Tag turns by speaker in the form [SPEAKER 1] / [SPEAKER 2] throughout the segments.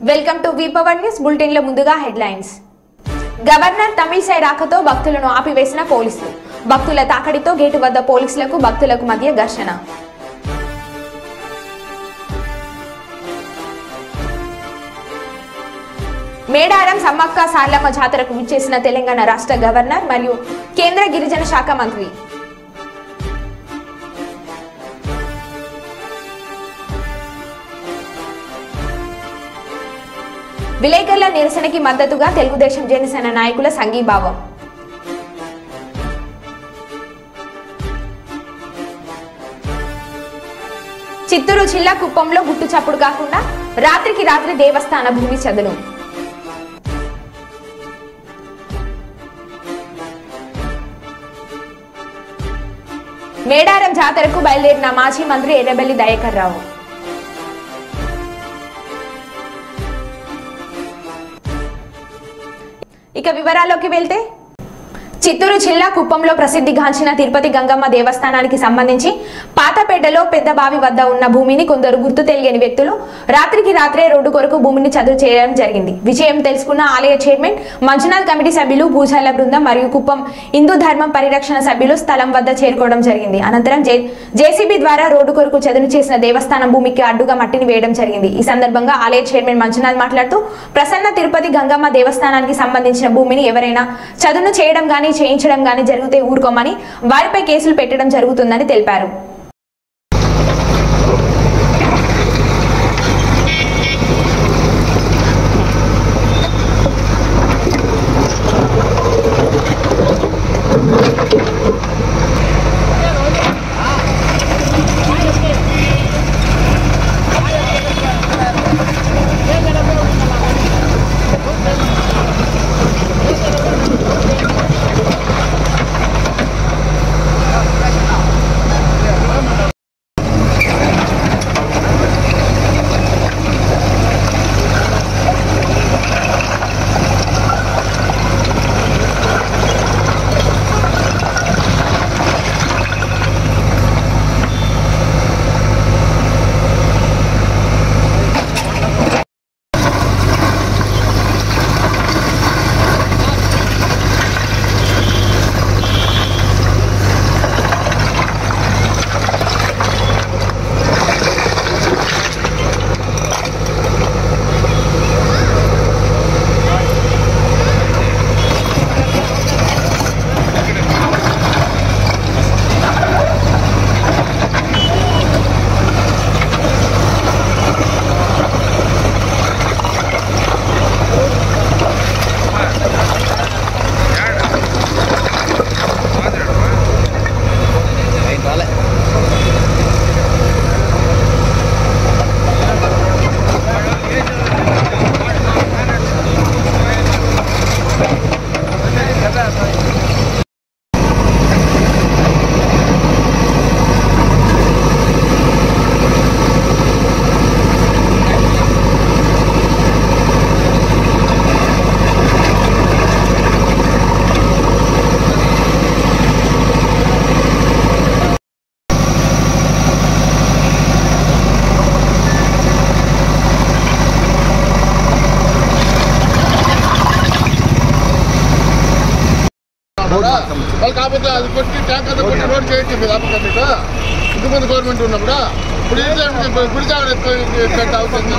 [SPEAKER 1] Welcome to వి-పవర్ news bulletin లో ముందుగా headlines. Governor Tamilisai రాకతో భక్తులను ఆపివేసిన పోలీసులు. భక్తుల తాకడితో గేటు వద్ద పోలీసులకు భక్తులకు మధ్య ఘర్షణ. మేడారం సమ్మక్క సార్లమ్మ జాతరకు విచ్చేసిన తెలంగాణ రాష్ట్ర గవర్నర్ మరియు కేంద్ర గిరిజన శాఖ మంత్రి. విలేకరుల నిరసనకి మద్దతుగా తెలుగుదేశం జనసేన నాయకుల సంఘీభావం. చిత్తూరు జిల్లా కుప్పంలో గుట్టు చప్పుడు కాకుండా రాత్రికి రాత్రి దేవస్థాన భూమి చదును. మేడారం జాతరకు బయలుదేరిన మాజీ మంత్రి ఎర్రబెల్లి దయాకర్ రావు. ఇక వివరాల్లోకి వెళ్తే, చిత్తూరు జిల్లా కుప్పంలో ప్రసిద్ధిగాంచిన తిరుపతి గంగమ్మ దేవస్థానానికి సంబంధించి పాతపేటలో పెద్ద బావి వద్ద ఉన్న భూమిని కొందరు గుర్తు తెలియని వ్యక్తులు రాత్రికి రాత్రే రోడ్డు కొరకు భూమిని చదును చేయడం జరిగింది. విషయం తెలుసుకున్న ఆలయ చైర్మన్, మంజునాథ్ కమిటీ సభ్యులు, పూజార్ల బృందం మరియు కుప్పం హిందూ ధర్మం పరిరక్షణ సభ్యులు స్థలం వద్ద చేరుకోవడం జరిగింది. అనంతరం జేసీబీ ద్వారా రోడ్డు కొరకు చదును చేసిన దేవస్థానం భూమికి అడ్డుగా మట్టిని వేయడం జరిగింది. ఈ సందర్భంగా ఆలయ చైర్మన్ మంజునాథ్ మాట్లాడుతూ, ప్రసన్న తిరుపతి గంగమ్మ దేవస్థానానికి సంబంధించిన భూమిని ఎవరైనా చదును చేయడం గానీ చేయించడం గానీ జరిగితే ఊరుకోమని, వారిపై కేసులు పెట్టడం జరుగుతుందని తెలిపారు.
[SPEAKER 2] కాకపోతే అది కొట్టి ట్యాంకర్ కొట్టి రోడ్ చేయించి మీరు అప్పటికన్నా ఇంతకుముందు గవర్నమెంట్ ఉన్నప్పుడు ఇప్పుడు గుడి జాగ్రత్త అవుతుంది.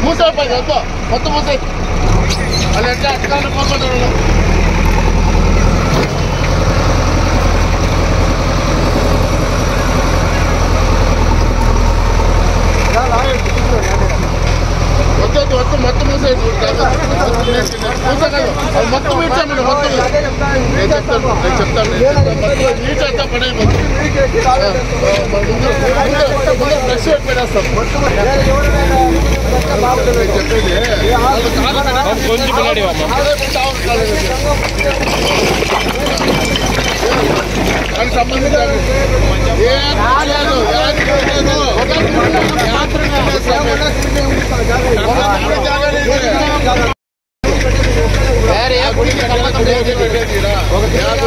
[SPEAKER 2] మూసైపోయి చదువు మొత్తం మూసాయి అది ఎట్లా అట్లా పోతున్నాడు. మొత్తం మూసే మొత్తం ఇచ్చామండి. మొత్తం నేను చెప్తాను నీట్ అంతా పని అయిపోతుంది. ఫ్రెష్ పెట్టేస్తాం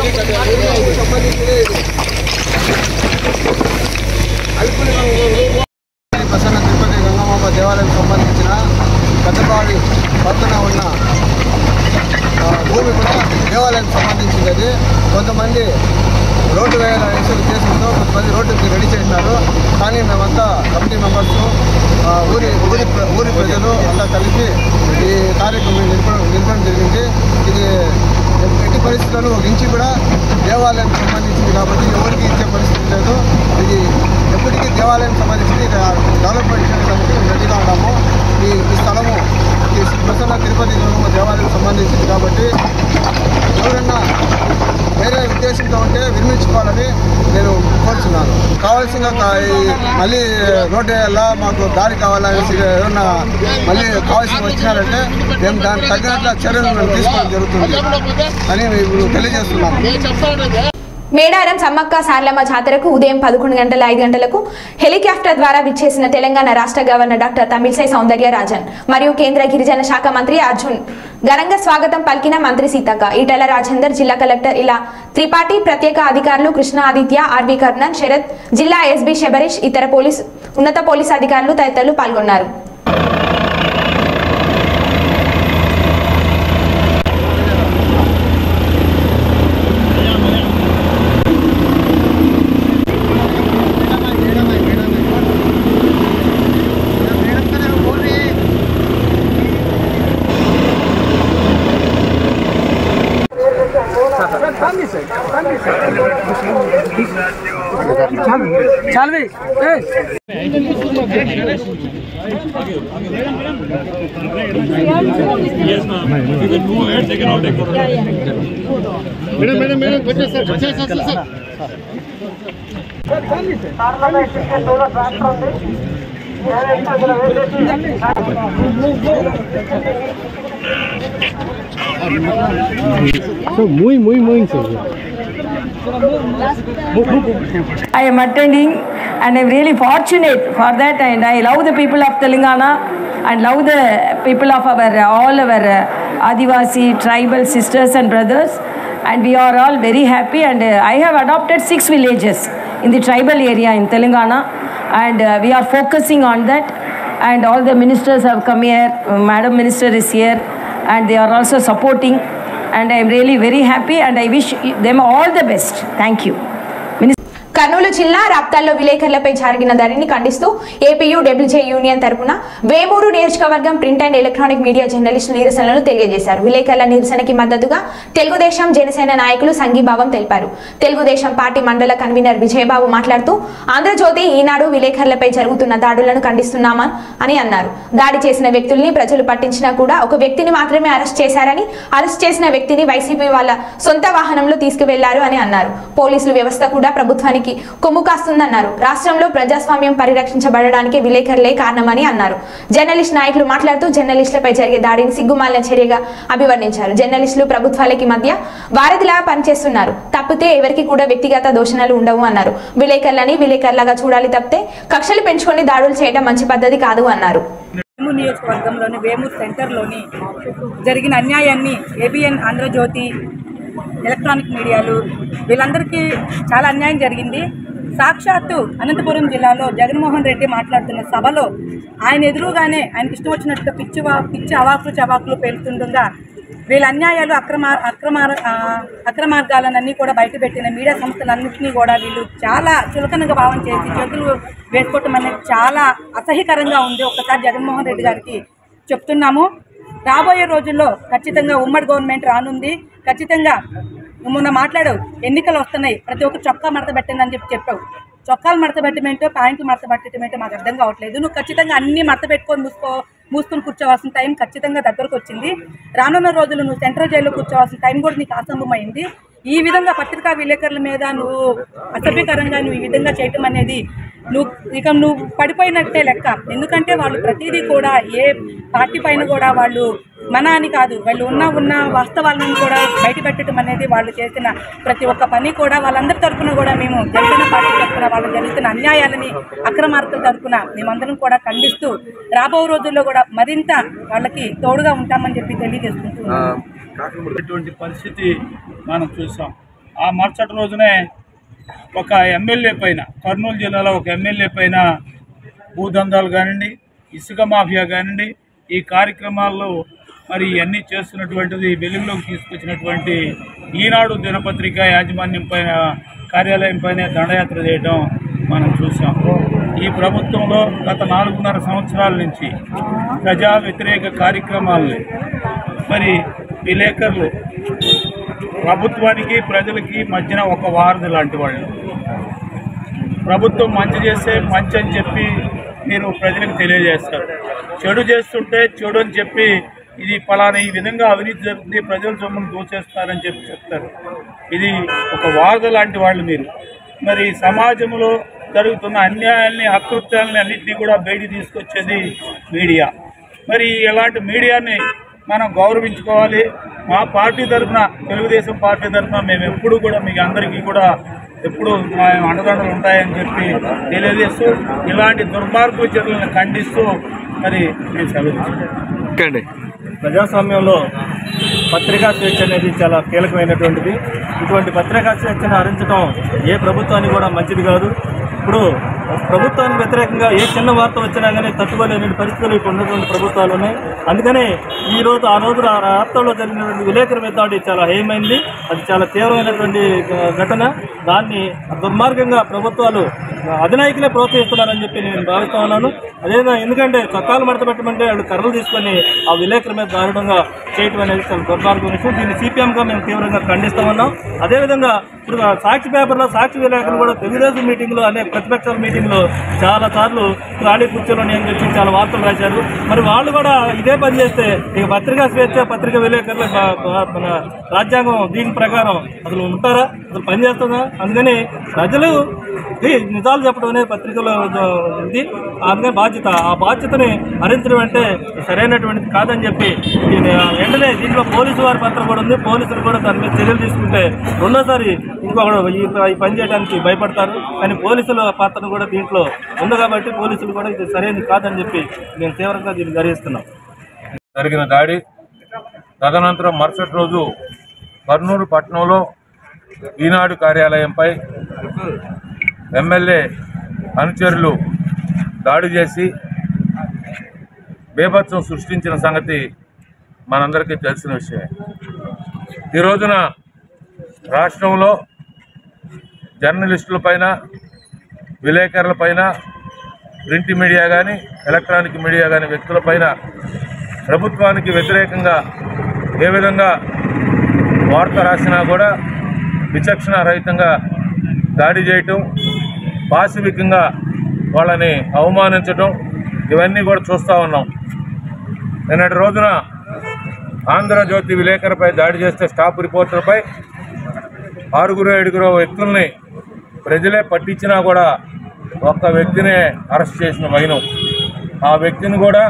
[SPEAKER 2] చెప్పేది దానికి సంబంధించి
[SPEAKER 3] ప్రసన్న తిరుపతి గంగమ్మ దేవాలయానికి సంబంధించిన పెద్దబావి పక్కన ఉన్న భూమి కూడా దేవాలయానికి సంబంధించింది. అది కొంతమంది రోడ్డు వేయాలనేసి ఉద్దేశంతో కొంతమంది రోడ్డుకి రెడీ చేసినారు. కానీ మేమంతా కమిటీ మెంబర్స్ ఊరి ప్రజలు అంతా కలిపి ఈ కార్యక్రమం నిలపడం జరిగింది. ఇది ఎట్టి పరిస్థితుల్లో ఒక ఇంచి కూడా దేవాలయానికి సంబంధించింది కాబట్టి ఎవరికి ఇచ్చే పరిస్థితి లేదు. ఇది ఎప్పటికీ దేవాలయానికి సంబంధించి డెవలప్మెంట్ చేయడానికి రెడీగా ఉన్నాము. ఈ స్థలము ఈ ప్రసన్న తిరుపతి దేవాలయానికి సంబంధించింది కాబట్టి ఎవరన్నా వేరే ఉద్దేశంతో ఉంటే విరమించుకోవాలని నేను కోరుతున్నాను. కావాల్సిన మళ్ళీ రోడ్డు వేయాలా, మాకు దారి కావాలనేసి ఏమన్నా మళ్ళీ కావాల్సిన వచ్చినారంటే మేము దానికి తగినట్ల చర్యలు మేము తీసుకోవడం జరుగుతుంది అని ఇప్పుడు తెలియజేస్తున్నాను.
[SPEAKER 1] మేడారం సమ్మక్క సార్లమ్మ జాతరకు ఉదయం 11:05 గంటలకు హెలికాప్టర్ ద్వారా విచ్చేసిన తెలంగాణ రాష్ట్ర గవర్నర్ డాక్టర్ తమిళిసై సౌందర్యరాజన్ మరియు కేంద్ర గిరిజన శాఖ మంత్రి అర్జున్ ఘనంగా స్వాగతం పలికిన మంత్రి సీతక్క, ఈటెల రాజేందర్, జిల్లా కలెక్టర్ ఇలా త్రిపాఠి, ప్రత్యేక అధికారులు కృష్ణ ఆదిత్య, ఆర్వి కర్ణన్, శరత్, జిల్లా ఎస్బీ శబరీష్, ఇతర ఉన్నత పోలీసు అధికారులు తదితరులు పాల్గొన్నారు.
[SPEAKER 4] I am attending and I am really fortunate for that, and I love the people of Telangana and love the people of all our Adivasi tribal sisters and brothers, and we are all very happy, and I have adopted 6 villages in the tribal area in Telangana, and we are focusing on that, and all the ministers have come here. Madam Minister is here and they are also supporting, and I am really very happy and I wish them all the best. Thank you.
[SPEAKER 1] Kurnool జిల్లా రాప్తాల్లో విలేకరులపై జరిగిన దాడిని ఖండిస్తూ APUWJ union తరపున వేమూరు నియోజకవర్గం print and electronic media జర్నలిస్టుల నిరసనలను తెలియజేశారు. విలేకరుల నిరసనకి మద్దతుగా తెలుగుదేశం జనసేన నాయకులు సంఘీభావం తెలిపారు. తెలుగుదేశం పార్టీ మండల కన్వీనర్ విజయబాబు మాట్లాడుతూ ఆంధ్రజ్యోతి, ఈనాడు విలేకరులపై జరుగుతున్న దాడులను ఖండిస్తున్నామని అన్నారు. దాడి చేసిన వ్యక్తుల్ని ప్రజలు పట్టించినా కూడా ఒక వ్యక్తిని మాత్రమే అరెస్ట్ చేశారని, అరెస్ట్ చేసిన వ్యక్తిని వైసీపీ వాళ్ళ సొంత వాహనంలో తీసుకువెళ్లారు అని అన్నారు. పోలీసుల వ్యవస్థ కూడా ప్రభుత్వానికి కొమ్ము కాస్తుందన్నారు. రాష్ట్రంలో ప్రజాస్వామ్యం పరిరక్షించబడడానికి విలేకరులే కారణమని అన్నారు. జర్నలిస్ట్ నాయకులు మాట్లాడుతూ జర్నలిస్టులపై జరిగే దాడిని సిగ్గుమాలిన చర్యగా అభివర్ణించారు. జర్నలిస్టులు ప్రభుత్వాలకి మధ్య వారధిలా పనిచేస్తున్నారు, తప్పితే ఎవరికి కూడా వ్యక్తిగత దోషణలు ఉండవు అన్నారు. విలేకరులని విలేకరులాగా చూడాలి తప్పితే కక్షలు పెంచుకొని దాడులు చేయడం మంచి పద్ధతి కాదు అన్నారు.
[SPEAKER 5] వేమూరు నియోజకవర్గంలోని వేమూరు సెంటర్లోని జరిగిన అన్యాయాన్ని ఏబిఎన్, ఆంధ్రజ్యోతి, ఎలక్ట్రానిక్ మీడియాలు వీళ్ళందరికీ చాలా అన్యాయం జరిగింది. సాక్షాత్తు అనంతపురం జిల్లాలో జగన్మోహన్ రెడ్డి మాట్లాడుతున్న సభలో ఆయన ఎదురుగానే ఆయనకి ఇష్టం వచ్చినట్టుగా పిచ్చి అవాకులు చవాకులు పేలుతుండగా వీళ్ళ అన్యాయాలు అక్రమార్గాలన్నీ కూడా బయటపెట్టిన మీడియా సంస్థలన్నింటినీ కూడా వీళ్ళు చాలా చులకనగా భావం చేసి చేతులు వేసుకోవటం అనేది చాలా అసహ్యకరంగా ఉంది. ఒక్కసారి జగన్మోహన్ రెడ్డి గారికి చెప్తున్నాము, రాబోయే రోజుల్లో ఖచ్చితంగా ఉమ్మడి గవర్నమెంట్ రానుంది. ఖచ్చితంగా మొన్న మాట్లాడావు, ఎన్నికలు వస్తున్నాయి, ప్రతి ఒక్క చొక్కా మడత పెట్టండి అని చెప్పావు. చొక్కాలు మడత పెట్టమేంటో, ప్యాంట్లు మడత పెట్టమేంటో మాకు అర్థం కావట్లేదు. నువ్వు ఖచ్చితంగా అన్నీ మడత పెట్టుకొని మూసుకొని కూర్చోవాల్సిన టైం ఖచ్చితంగా దగ్గరకు వచ్చింది. రానున్న రోజులు నువ్వు సెంట్రల్ జైల్లో కూర్చోవాల్సిన టైం కూడా నీకు ఆసంభమైంది. ఈ విధంగా పత్రికా విలేకరుల మీద నువ్వు అసభ్యకరంగా నువ్వు ఈ విధంగా చేయటం అనేది నువ్వు పడిపోయినట్టే లెక్క. ఎందుకంటే వాళ్ళు ప్రతిదీ కూడా ఏ పార్టీ పైన కూడా వాళ్ళు మన అని కాదు, వాళ్ళు ఉన్న వాస్తవాలను కూడా బయట పెట్టడం అనేది వాళ్ళు చేసిన ప్రతి ఒక్క పని కూడా వాళ్ళందరి తరఫున కూడా మేము జనసేన పార్టీ తరఫున వాళ్ళు జరుగుతున్న అన్యాయాలని, అక్రమార్కుల తరఫున మేమందరం కూడా ఖండిస్తూ రాబో రోజుల్లో కూడా మరింత వాళ్ళకి తోడుగా ఉంటామని చెప్పి తెలియజేసుకుంటున్నాం.
[SPEAKER 6] ఇటువంటి పరిస్థితి మనం చూసాం. ఆ మరుసటి రోజునే ఒక ఎమ్మెల్యే పైన, కర్నూలు జిల్లాలో ఒక ఎమ్మెల్యే పైన భూదందాలు కానివ్వండి, ఇసుక మాఫియా కానివ్వండి, ఈ కార్యక్రమాల్లో మరి ఇవన్నీ చేస్తున్నటువంటిది వెలుగులోకి తీసుకొచ్చినటువంటి ఈనాడు దినపత్రిక యాజమాన్యం పైన కార్యాలయం పైన దండయాత్ర చేయడం మనం చూసాం. ఈ ప్రభుత్వంలో గత 4.5 సంవత్సరాల నుంచి ప్రజా వ్యతిరేక కార్యక్రమాలు మరి విలేకరులు ప్రభుత్వానికి ప్రజలకి మధ్యన ఒక వారధి లాంటి వాళ్ళు. ప్రభుత్వం మంచి చేస్తే మంచి అని చెప్పి మీరు ప్రజలకు తెలియజేస్తారు, చెడు చేస్తుంటే చెడు అని చెప్పి ఇది ఫలానా ఈ విధంగా అవినీతి జరుగుతుంది, ప్రజల సొమ్మును దోచేస్తారని చెప్పి చెప్తారు. ఇది ఒక వారధి లాంటి వాళ్ళు మీరు. మరి సమాజంలో జరుగుతున్న అన్యాయాల్ని అకృత్యాలని అన్నింటినీ కూడా బయటికి తీసుకొచ్చేది మీడియా. మరి ఇలాంటి మీడియాని మనం గౌరవించుకోవాలి. మా పార్టీ తరఫున, తెలుగుదేశం పార్టీ తరఫున మేము ఎప్పుడు కూడా మీకు అందరికీ కూడా ఎప్పుడు మా అండదండలు ఉంటాయని చెప్పి తెలియజేస్తూ ఇలాంటి దుర్మార్గ చర్యలను ఖండిస్తూ మరి మేము సెలవు.
[SPEAKER 7] ప్రజాస్వామ్యంలో పత్రికా స్వేచ్ఛ అనేది చాలా కీలకమైనటువంటిది. ఇటువంటి పత్రికా స్వేచ్ఛను హరించడం ఏ ప్రభుత్వానికి కూడా మంచిది కాదు. ఇప్పుడు ప్రభుత్వానికి వ్యతిరేకంగా ఏ చిన్న వార్త వచ్చినా కానీ తట్టుకోలేని పరిస్థితులు ఇప్పుడు ఉన్నటువంటి ప్రభుత్వాలు ఉన్నాయి. అందుకని ఆ రోజు రాష్ట్రంలో జరిగినటువంటి విలేకరుల మీద దాడి చాలా హేయమైంది. అది చాలా తీవ్రమైనటువంటి ఘటన. దాన్ని దుర్మార్గంగా ప్రభుత్వాలు అధినాయకులే ప్రోత్సహిస్తున్నారని చెప్పి నేను భావిస్తా ఉన్నాను. అదేవిధంగా ఎందుకంటే చొక్కాలు మడత పెట్టమంటే వాళ్ళు కర్రలు తీసుకొని ఆ విలేకరుల మీద దారుణంగా చేయటం అనేది చాలా దుర్మార్గం విషయం. దీన్ని సిపిఎంగా మేము తీవ్రంగా ఖండిస్తూ ఉన్నాం. అదేవిధంగా ఇప్పుడు సాక్షి పేపర్లో సాక్షి విలేకరులు కూడా తెలుగుదేశం మీటింగ్లో అనేక ప్రతిపక్షాల మీటింగ్లో చాలా సార్లు ఖాళీ కూర్చోని అని చెప్పి చాలా వార్తలు రాశారు. మరి వాళ్ళు కూడా ఇదే పని చేస్తే ఇక పత్రికా స్వేచ్ఛ, పత్రికా విలేకరులు మన రాజ్యాంగం దీని ప్రకారం అసలు ఉంటారా, అసలు పనిచేస్తుందా? అందుకని ప్రజలు నిజాలు చెప్పడం అనేది పత్రికలో ఇది. అందుకని ఆ బాధ్యతని హరించడం అంటే సరైనటువంటిది కాదని చెప్పి వెంటనే దీంట్లో పోలీసు వారి పాత్ర కూడా ఉంది. పోలీసులు కూడా దాని మీద చర్యలు తీసుకుంటే రెండోసారి ఇంకొకడు ఈ పని చేయడానికి భయపడతారు. కానీ పోలీసుల పాత్ర కూడా దీంట్లో ఉంది కాబట్టి పోలీసులు కూడా ఇది సరైనది కాదని చెప్పి మేము తీవ్రంగా దీన్ని గర్హిస్తున్నాం.
[SPEAKER 8] జరిగిన దాడి తదనంతరం మరుసటి రోజు కర్నూలు పట్టణంలో ఈనాడు కార్యాలయంపై ఎమ్మెల్యే అనుచరులు దాడి చేసి బేభత్సం సృష్టించిన సంగతి మనందరికీ తెలిసిన విషయమే. ఈ రోజున రాష్ట్రంలో జర్నలిస్టులపైన, విలేకరులపైన, ప్రింట్ మీడియా కానీ ఎలక్ట్రానిక్ మీడియా కానీ వ్యక్తులపైన ప్రభుత్వానికి వ్యతిరేకంగా ఏ విధంగా వార్త రాసినా కూడా విచక్షణ రహితంగా దాడి చేయటం, పాశవికంగా వాళ్ళని అవమానించటం, ఇవన్నీ కూడా చూస్తూ ఉన్నాం. నిన్నటి రోజున ఆంధ్రజ్యోతి విలేకరుపై దాడి చేస్తే స్టాఫ్ రిపోర్టర్పై 6-7 వ్యక్తుల్ని ప్రజలే పట్టించినా కూడా ఒక్క వ్యక్తినే అరెస్ట్ చేసిన వైనం. ఆ వ్యక్తిని కూడా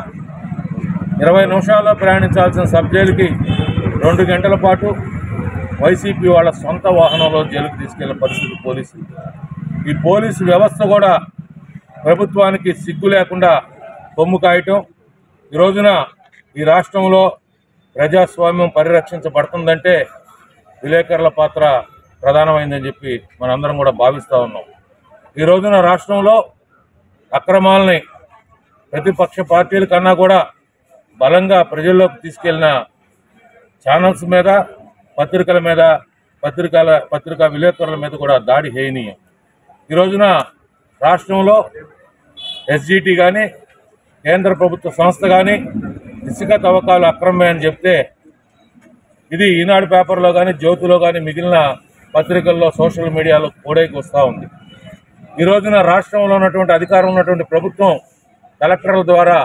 [SPEAKER 8] 20 నిమిషాల్లో ప్రయాణించాల్సిన సబ్ జైలుకి 2 గంటల పాటు వైసీపీ వాళ్ళ సొంత వాహనంలో జైలుకు తీసుకెళ్లే పరిస్థితి పోలీసులు. ఈ పోలీసు వ్యవస్థ కూడా ప్రభుత్వానికి సిగ్గు లేకుండా కొమ్ము కాయటం. ఈ రోజున ఈ రాష్ట్రంలో ప్రజాస్వామ్యం పరిరక్షించబడుతుందంటే విలేకరుల పాత్ర ప్రధానమైందని చెప్పి మనందరం కూడా భావిస్తూ ఉన్నాం. ఈ రోజున రాష్ట్రంలో అక్రమాలని ప్రతిపక్ష పార్టీల కన్నా కూడా బలంగా ప్రజల్లోకి తీసుకెళ్లిన ఛానల్స్ మీద, పత్రికల మీద, పత్రికా విలేకరుల మీద కూడా దాడి హేయనీయం. ఈ రోజున రాష్ట్రంలో ఎస్జిటి కానీ, కేంద్ర ప్రభుత్వ సంస్థ కానీ ఇసుక తవ్వకాలు అక్రమమే అని చెప్తే ఇది ఈనాడు పేపర్లో కానీ, జ్యోతిలో కానీ, మిగిలిన పత్రికల్లో, సోషల్ మీడియాలో కూడైకి వస్తూ ఉంది. ఈ రోజున రాష్ట్రంలో ఉన్నటువంటి అధికారం ఉన్నటువంటి ప్రభుత్వం కలెక్టర్ల ద్వారా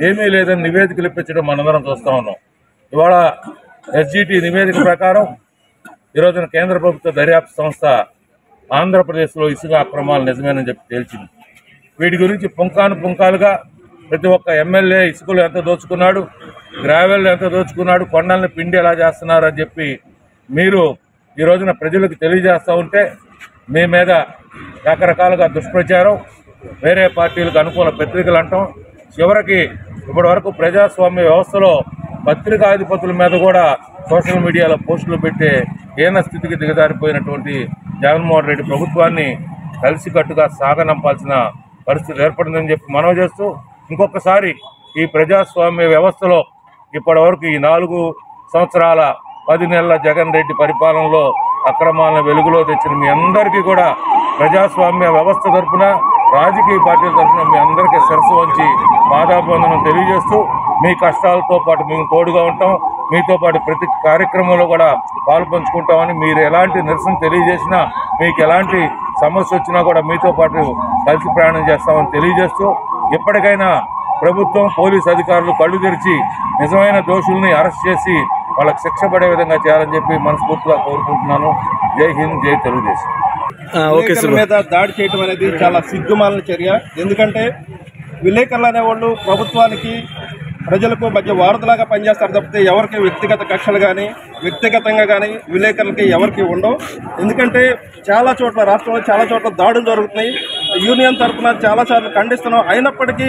[SPEAKER 8] ఏమీ లేదని నివేదికలు ఇప్పించడం మనందరం చూస్తూ ఉన్నాం. ఇవాళ ఎస్జిటి నివేదిక ప్రకారం ఈ రోజున కేంద్ర ప్రభుత్వ దర్యాప్తు సంస్థ ఆంధ్రప్రదేశ్లో ఇసుక అక్రమాలు నిజమేనని చెప్పి తేల్చింది. వీటి గురించి పుంకాలుగా ప్రతి ఒక్క ఎమ్మెల్యే ఇసుకలు ఎంత దోచుకున్నాడు, గ్రావెల్ ఎంత దోచుకున్నాడు, కొండల్ని పిండి ఎలా చేస్తున్నారు అని చెప్పి మీరు ఈ రోజున ప్రజలకు తెలియజేస్తూ ఉంటే మీ మీద రకరకాలుగా దుష్ప్రచారం, వేరే పార్టీలకు అనుకూల పత్రికలు అంటాం. చివరికి ఇప్పటి వరకు ప్రజాస్వామ్య వ్యవస్థలో పత్రికాధిపతుల మీద కూడా సోషల్ మీడియాలో పోస్టులు పెట్టే హీన స్థితికి దిగజారిపోయినటువంటి జగన్మోహన్ రెడ్డి ప్రభుత్వాన్ని కలిసికట్టుగా సాగనంపాల్సిన పరిస్థితి ఏర్పడిందని చెప్పి మనవి చేస్తూ ఇంకొకసారి ఈ ప్రజాస్వామ్య వ్యవస్థలో ఇప్పటివరకు ఈ 4 సంవత్సరాల 10 నెలల జగన్ రెడ్డి పరిపాలనలో అక్రమాలను వెలుగులో తెచ్చిన మీ అందరికీ కూడా ప్రజాస్వామ్య వ్యవస్థ తరఫున రాజకీయ పార్టీల తరఫున మీ అందరికీ శిరస్సు వంచి పాదాభివందనం తెలియజేస్తూ మీ కష్టాలతో పాటు మేము తోడుగా ఉంటాం, మీతో పాటు ప్రతి కార్యక్రమంలో కూడా పాల్పంచుకుంటామని, మీరు ఎలాంటి నిరసన తెలియజేసినా మీకు ఎలాంటి సమస్య వచ్చినా కూడా మీతో పాటు కలిసి ప్రయాణం చేస్తామని తెలియజేస్తూ ఇప్పటికైనా ప్రభుత్వం పోలీసు అధికారులు కళ్ళు తెరిచి నిజమైన దోషుల్ని అరెస్ట్ చేసి వాళ్ళకి శిక్ష పడే విధంగా చేయాలని చెప్పి మనస్ఫూర్తిగా కోరుకుంటున్నాను. జై హింద్, జై తెలుగుదేశం.
[SPEAKER 9] విలేకరుల మీద దాడి చేయడం అనేది చాలా సిగ్గుమాలిన చర్య. ఎందుకంటే విలేకరులు అనేవాళ్ళు ప్రభుత్వానికి ప్రజలకు మధ్య వారధిలాగా పనిచేస్తారు తప్పితే ఎవరికి వ్యక్తిగత కక్షలు కానీ వ్యక్తిగతంగా కానీ విలేకరులకి ఎవరికి ఉండవు. ఎందుకంటే చాలా చోట్ల రాష్ట్రంలో చాలా చోట్ల దాడులు జరుగుతున్నాయి. యూనియన్ తరఫున చాలాసార్లు ఖండిస్తున్నాం. అయినప్పటికీ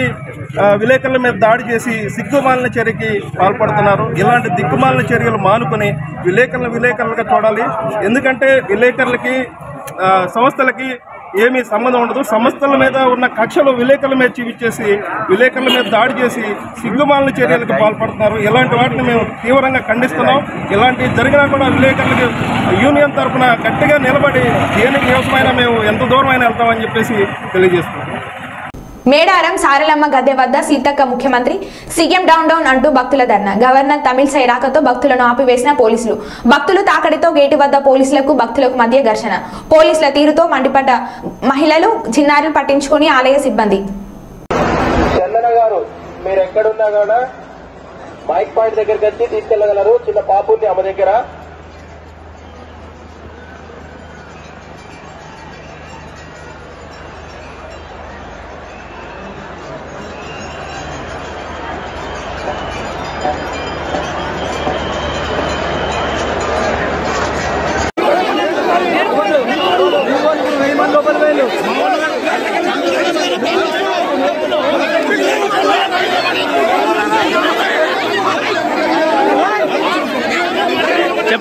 [SPEAKER 9] విలేకరుల మీద దాడి చేసి సిగ్గుమాలిన చర్యకి పాల్పడుతున్నారు. ఇలాంటి దిక్కుమాలిన చర్యలు మానుకొని విలేకరులుగా చూడాలి. ఎందుకంటే విలేకరులకి సంస్థలకి ఏమీ సంబంధం ఉండదు. సంస్థల మీద ఉన్న కక్షలు విలేకరుల మీద చూపించేసి విలేకరుల మీద దాడి చేసి సిగ్గుమాలిన చర్యలకు పాల్పడుతున్నారు. ఇలాంటి వాటిని మేము తీవ్రంగా ఖండిస్తున్నాం. ఇలాంటి జరిగినా కూడా విలేకరులకి యూనియన్ తరఫున గట్టిగా నిలబడి దేనికి అవసరమైనా మేము ఎంత దూరమైనా వెళ్తామని చెప్పేసి తెలియజేస్తున్నాం.
[SPEAKER 1] మేడారం సారలమ్మ గద్దె వద్ద సీతక్క ముఖ్యమంత్రి సీఎం డౌన్ అంటూ భక్తుల ధర్నా. గవర్నర్ తమిళసై రాకతో భక్తులను ఆపివేసిన పోలీసులు. భక్తులు తాకడితో గేటు వద్ద పోలీసులకు భక్తులకు మధ్య ఘర్షణ. పోలీసుల తీరుతో మండిపడ్డ మహిళలు, చిన్నారులు పట్టించుకుని ఆలయ సిబ్బంది.
[SPEAKER 10] చందన గారు, మీరు ఎక్కడున్నా కూడా మైక్ పాయింట్ దగ్గరికి వచ్చి తీసుకెళ్లగలరు. చిన్న పాపుని అమ్మ దగ్గర.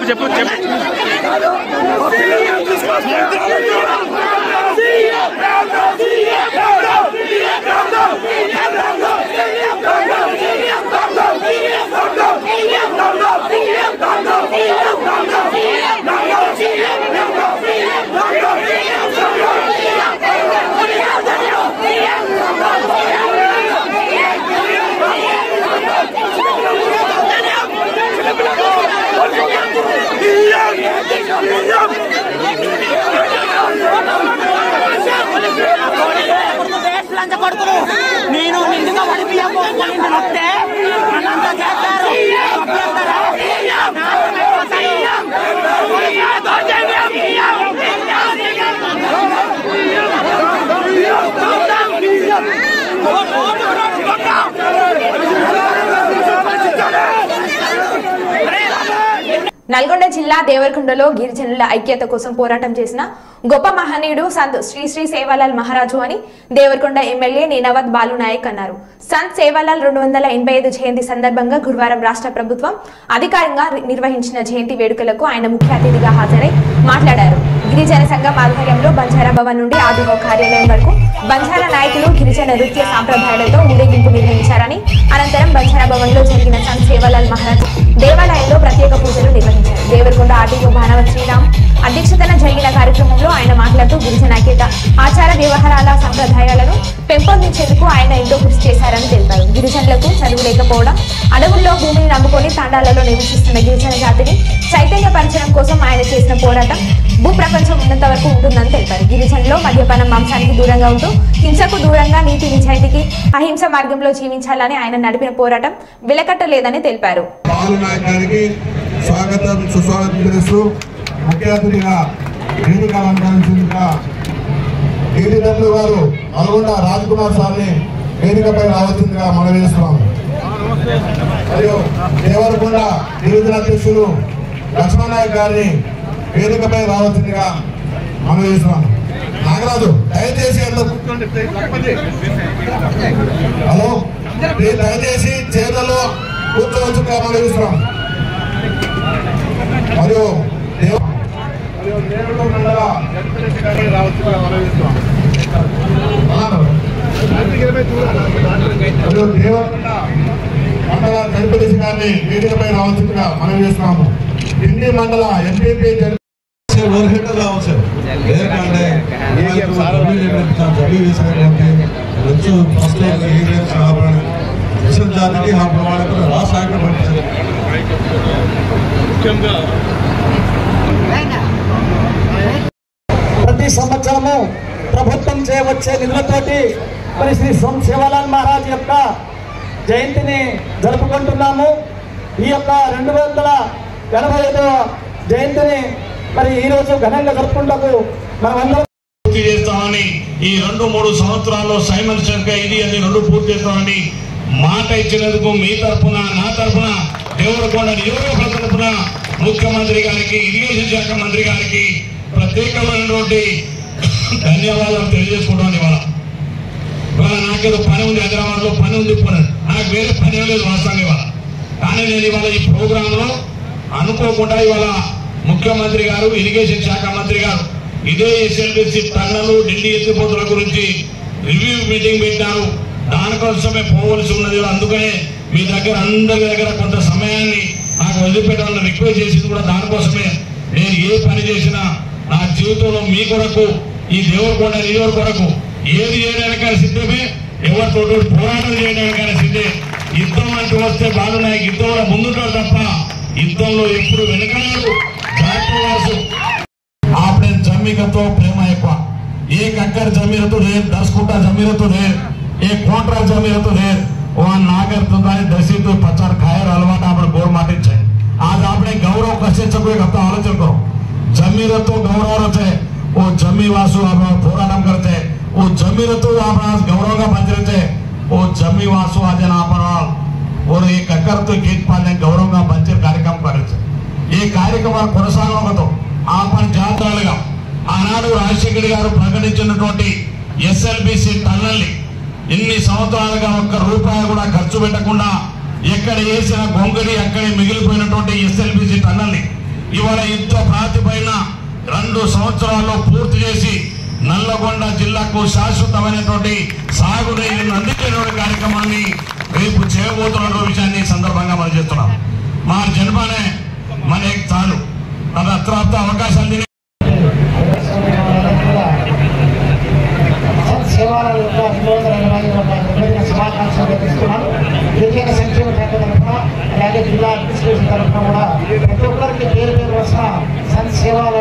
[SPEAKER 6] చెప్పు
[SPEAKER 11] నేను నిండుగా వస్తే మనంతా చేస్తారు.
[SPEAKER 1] నల్గొండ జిల్లా దేవరకొండలో గిరిజనుల ఐక్యత కోసం పోరాటం చేసిన గొప్ప మహనీయుడు సంత్ శ్రీ శ్రీ సేవాలాల్ మహారాజు అని దేవరకొండ ఎమ్మెల్యే నీనవత్ బాలు నాయక్ అన్నారు. సంత్ సేవాలాల్ 285 జయంతి సందర్భంగా గురువారం రాష్ట్ర ప్రభుత్వం అధికారికంగా నిర్వహించిన జయంతి వేడుకలకు ఆయన ముఖ్య అతిథిగా హాజరై మాట్లాడారు. గిరిజన సంఘం ఆధ్వర్యంలో బంజారా భవన్ నుండి ఆదిగో కార్యాలయం వరకు బంజారా నాయకులు గిరిజన నృత్య సాంప్రదాయాలతో ఊరేగింపు నిర్వహించారని, అనంతరం బంజారా భవన్ లో జరిగిన సంత్ సేవాలాల్ మహారాజ్ దేవాలయంలో ప్రత్యేక పూజలు నిర్వహించారు. దేవరకొండ ఆర్టీఓ భానవత్ శ్రీరామ్ అధ్యక్షతన జరిగిన కార్యక్రమంలో ఆయన మాట్లాడుతూ గిరిజన ఐక్యత, ఆచార వ్యవహారాల సంప్రదాయాలను పెంపొందించేందుకు ఆయన ఎంతో కృషి చేశారని తెలిపారు. గిరిజనులకు చదువు లేకపోవడం, అడవుల్లో భూమిని నమ్ముకొని తాండాలలో నివసిస్తున్న గిరిజన జాతిని చైతన్యపరచడం కోసం ఆయన చేసిన పోరాటం భూప్రపంచం ఉన్నంత వరకు ఉంటుందని తెలిపారు. గిరిజనులు మద్యపానం, మాంసానికి దూరంగా ఉంటూ హింసకు దూరంగా నీతి నిజాయితీకి అహింస మార్గంలో జీవించాలని ఆయన నడిపిన పోరాటం వెలకట్టలేదని తెలిపారు.
[SPEAKER 2] ముఖ్య అతిథిగా వేదిక అలంకరించిందిగా గిరిజనులు గారు నల్గొండ రాజ్ కుమార్ సార్ని వేదికపై రావాల్సిందిగా మనం చేస్తున్నాము. మరియు దేవరకొండ గిరిజన అధ్యక్షులు లక్ష్మణ్ నాయక్ గారిని వేదికపై రావాల్సిందిగా మనం చేస్తున్నాము. నాగరాజు దయచేసి హలో దయచేసి చైర్లలో కూర్చోవచ్చుగా మనం చేస్తున్నాం. మరియు రావాల్సిందిగా మనం చేస్తున్నాం. దేవరకొండ మండల జడ్పీటీసీ గారిని వేదికపై రావాల్సిందిగా మనం చేస్తున్నాము. ఢిల్లీ మండల ఎంపీపీ
[SPEAKER 3] రావచ్చు ఎందుకంటే ఫస్ట్ విషయం జాతికి ఆ ప్రమాణాలు రాష్ట్రానికి పంపించారు.
[SPEAKER 6] ముఖ్యంగా
[SPEAKER 12] ప్రతి సంవత్సరము ప్రభుత్వం చేయవచ్చే నిధులతోటి మరి శ్రీ సోమ్ సేవాలాల్ మహారాజ్ యొక్క జయంతిని జరుపుకుంటున్నాము. ఈ యొక్క 285వ జయంతిని మరి ఈరోజు ఘనంగా జరుపుకుంటూ మనమందరం
[SPEAKER 13] పూర్తి చేస్తామని ఈ 2-3 సంవత్సరాల్లో సైమన్ శంకర్ ఇది అని 2 పూర్తి చేస్తామని మాట ఇచ్చినందుకు మీ తరఫున నా తరఫున దేవరకొండ నియోజకవర్గ తరఫున ముఖ్యమంత్రి గారికి ఇరిగేషన్ శాఖ మంత్రి గారికి ప్రత్యేకమైనటువంటి ధన్యవాదాలు తెలియజేసుకుంటాను. ఇవాళ నాకేదో పని ఉంది, హైదరాబాద్ లో పని ఉంది, నాకు వేరే పని లేదు వాస్తవంగా ఇవాళ. కానీ నేను ఇవాళ ఈ ప్రోగ్రామ్ లో అనుకోకుండా ఇవాళ ముఖ్యమంత్రి గారు ఇరిగేషన్ శాఖ మంత్రి గారు ఇదే ఎస్ఎల్బిసి టన్నలు ఢిల్లీ ఎత్తిపోతుల గురించి రివ్యూ మీటింగ్ పెట్టారు. దానికోసమే పోవలసి ఉన్నది. అందుకనే మీ దగ్గర అందరి దగ్గర కొంత సమయాన్ని నాకు వదిలిపెట్టాలని రిక్వెస్ట్ చేసింది కూడా దానికోసమే. నేను ఏ పని చేసినా నా జీవితంలో మీ కొరకు ఈ దేవరకొండ నియోజకవర్గం కొరకు ఏది చేయడానికైనా సిద్ధమే, ఎవరితో పోరాటం చేయడానికైనా సిద్ధే. యుద్ధం అంటూ వస్తే బాలునాయక్ యుద్ధంలో ముందుంటారు తప్ప యుద్ధంలో ఎప్పుడు వెనుకలేరు. आपने जमी का तो प्रेम है एक अक्कर जमी तो रेर 10 कुटा जमी तो रेर एक क्वार्टर जमी तो रेर वहां नागर तो दसी तो 50 खायर अलवाट आप गोर माटी आज आपने गौरव कसे चको एक हफ्ता आलोचन करो. जमी तो गौरव रहते वो जमी वासु आप पोराटम करते वो जमी तो आप गौरव का पंचरते वो जमी वासु आज और एक अक्कर तो गीत पाले गौरव का पंचर कार्यक्रम करते ఈ కార్యక్రమాలు కొనసాగడంతో ఆపణ జాతరలుగా ఆనాడు రాజశేఖర్ గారు ప్రకటించినటువంటి ఎస్ఎల్బిసి టన్నల్ని ఇన్ని సంవత్సరాలుగా ఒక్క రూపాయి కూడా ఖర్చు పెట్టకుండా ఎక్కడ వేసిన గొంగడి అక్కడే మిగిలిపోయినటువంటి ఎస్ఎల్బిసి టన్నల్ని ఇవాళ యుద్ధ ప్రాతిపైన 2 సంవత్సరాల్లో పూర్తి చేసి నల్లగొండ జిల్లాకు శాశ్వతమైనటువంటి సాగునీరుని అందించేటువంటి కార్యక్రమాన్ని రేపు చేయబోతున్న విషయాన్ని సందర్భంగా మనం చేస్తున్నాం. మా జన్మనే మన एक चालू तथा प्राप्त అవకాశాలు దినే
[SPEAKER 12] సంక్షేమ శాఖ తరఫున అలాగే జిల్లా అడ్మినిస్ట్రేషన్ తరఫున కూడా ప్రతి ఒక్కరికి పేరు పేరు వస్తున్న సంత్ సేవాల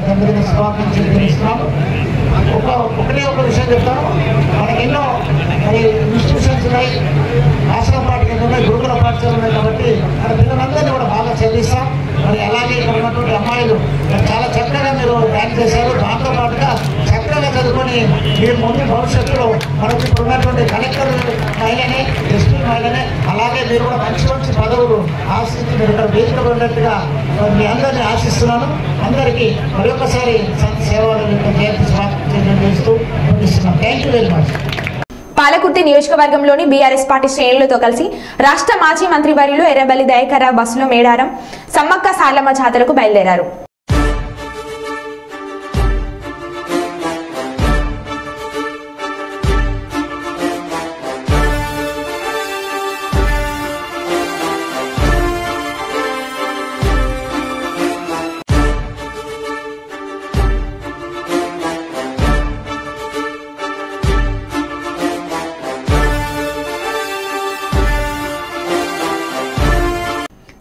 [SPEAKER 12] జన్మదిన శుభాకాంక్షలు తెలియజేస్తున్నాం. ఒకటే ఒక విషయం చెప్తాను. మనకి ఎన్నో మరి ఇన్స్టిట్యూషన్స్ ఉన్నాయి, ఆశ్రమ పాఠశాలలు ఉన్నాయి, గురుకుల పాఠశాలలు ఉన్నాయి. కాబట్టి మన పిల్లలందరినీ కూడా బాగా చదివిస్తాం. మరి అలాగే ఇక్కడ ఉన్నటువంటి అమ్మాయిలు చాలా చక్కగా మీరు డ్యాన్స్ చేశారు. దాంతో పాటుగా చక్కగా చదువుకొని మీరు ముందు భవిష్యత్తులో మనకి ఇప్పుడు ఉన్నటువంటి కలెక్టర్ మహిళనే, ఎస్పీ మహిళనే, అలాగే మీరు కూడా మంచి మంచి పదవులు ఆశిస్తూ మీరు ఇక్కడ వేదిక ఉన్నట్టుగా మీ అందరినీ ఆశిస్తున్నాను. అందరికీ మరొకసారి సంత్ సేవల జయంతి శుభాకాంక్షలు చేస్తూ పంపిస్తున్నాం. Thank you very much.
[SPEAKER 1] Palakurthi నియోజకవర్గంలోని బీఆర్ఎస్ పార్టీ శ్రేణులతో కలిసి రాష్ట్ర మాజీ మంత్రివర్యులు ఎర్రబెల్లి దయాకర్రావు బస్సులో మేడారం సమ్మక్క సార్లమ్మ జాతరకు బయలుదేరారు.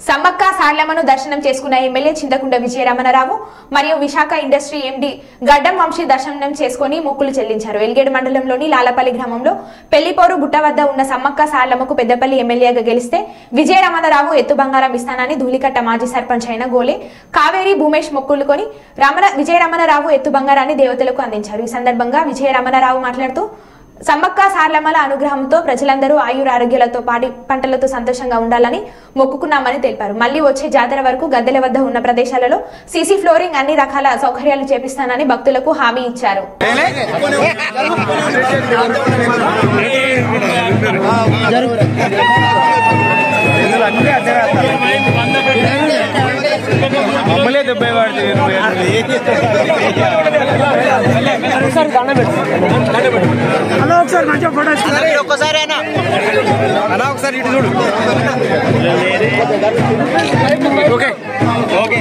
[SPEAKER 1] సమ్మక్క సార్లమ్మను దర్శనం చేసుకున్న ఎమ్మెల్యే చింతకుంట విజయరమణరావు మరియు విశాఖ ఇండస్ట్రీ ఎండి గడ్డం వంశీ దర్శనం చేసుకుని మొక్కులు చెల్లించారు. ఎల్గేడు మండలంలోని లాలపల్లి గ్రామంలో పెళ్లిపోరు గుట్ట వద్ద ఉన్న సమ్మక్క సార్లమ్మకు పెద్దపల్లి ఎమ్మెల్యేగా గెలిస్తే విజయరమణరావు ఎత్తు బంగారం ఇస్తానని ధూళికట్ట మాజీ సర్పంచ్ అయిన గోలే కావేరి భూమేష్ మొక్కులుకొని విజయరమణరావు ఎత్తు బంగారాన్ని దేవతలకు అందించారు. ఈ సందర్భంగా విజయరమణరావు మాట్లాడుతూ సమ్మక్క సార్లమ్మల అనుగ్రహంతో ప్రజలందరూ ఆయురారోగ్యాలతో పాడి పంటలతో సంతోషంగా ఉండాలని మొక్కుకున్నామని తెలిపారు. మళ్లీ వచ్చే జాతర వరకు గద్దెల వద్ద ఉన్న ప్రదేశాలలో సీసీ ఫ్లోరింగ్ అన్ని రకాల సౌకర్యాలు చేపిస్తానని భక్తులకు హామీ ఇచ్చారు.
[SPEAKER 9] మమ్మల్ని
[SPEAKER 11] ఒకసారి మంచిగా ఫోటో ఒక్కసారి అన్న ఒకసారి ఇటు చూడు. ఓకే ఓకే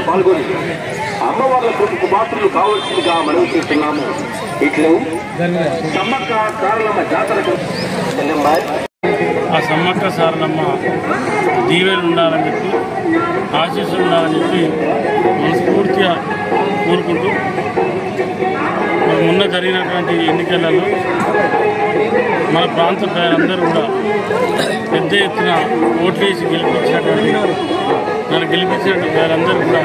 [SPEAKER 10] పాల్గొని అమ్మవార్ల కృపకు పాత్రలు కావాల్సిందిగా మనవి చేస్తున్నాము. ఇట్లు సమ్మక్క సారలమ్మ జాతరకు
[SPEAKER 6] ఆ సమ్మక్క సారలమ్మ దీవెలు ఉండాలని చెప్పి ఆశీస్సులు ఉండాలని చెప్పి మనస్ఫూర్తిగా కోరుకుంటూ మొన్న జరిగినటువంటి ఎన్నికలలో మన ప్రాంత ప్రజలందరూ కూడా పెద్ద ఎత్తున ఓట్లేసి గెలిపించినటువంటి నన్ను గెలిపించినటువంటి ప్రజలందరూ కూడా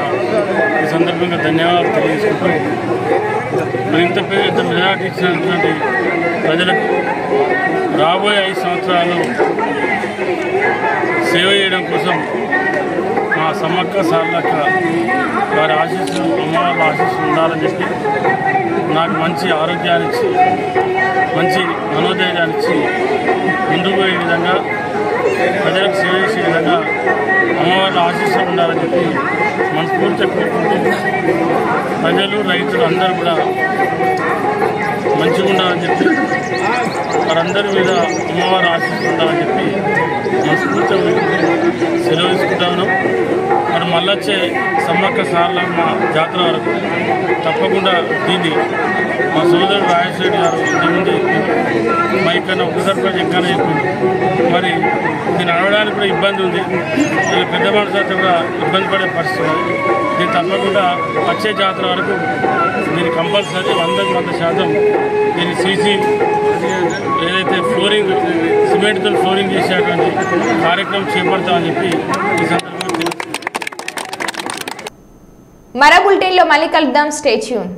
[SPEAKER 6] ఈ సందర్భంగా ధన్యవాదాలు తెలియజేసుకుంటూ మరింత పెద్ద మెజార్టీ ఇచ్చినటువంటి ప్రజలకు రాబోయే 5 సంవత్సరాలు సేవ చేయడం కోసం మా సమ్మక్క సారలక్క వారి ఆశీస్సులు అమ్మవారి ఆశీస్సులు ఉండాలని చెప్పి నాకు మంచి ఆరోగ్యాన్ని ఇచ్చి మంచి మనోధైర్యాన్ని ఇచ్చి ముందుకు పోయే విధంగా ప్రజలకు సేవ చేసే విధంగా అమ్మవారి ఆశీస్సులు ఉండాలని చెప్పి మనస్ఫూర్తిగా కోరుకుంటూ ప్రజలు రైతులు అందరూ కూడా మంచిగా ఉండాలని చెప్పి వారందరి మీద అమ్మవారి ఆశీస్సులు ఉండాలని చెప్పి మనస్ఫూర్తిగా సెలవు తీసుకుంటా ఉన్నాం. మరి మళ్ళొచ్చే సమ్మక్క సారలమ్మ జాతర వరకు తప్పకుండా దీన్ని మా సోదరుడు రాజేష్ రెడ్డి గారు ఇంతకుముందు మా ఇక్కడ ఉప సర్పంచ్ ఎక్కడ చెప్పింది. మరి దీన్ని నడవడానికి కూడా ఇబ్బంది ఉంది. పెద్ద మనుషులతో కూడా ఇబ్బంది పడే పరిస్థితి ఉంది. దీన్ని తప్పకుండా వచ్చే జాతర వరకు దీన్ని కంపల్సరీ 100% దీన్ని సీసీ ఏదైతే ఫ్లోరింగ్ సిమెంట్తో ఫ్లోరింగ్ చేసేటువంటి కార్యక్రమం చేపడతామని చెప్పి ఈ సందర్భంగా
[SPEAKER 1] మరో బులెటిన్లో మళ్ళీ కలుద్దాం. Stay tune.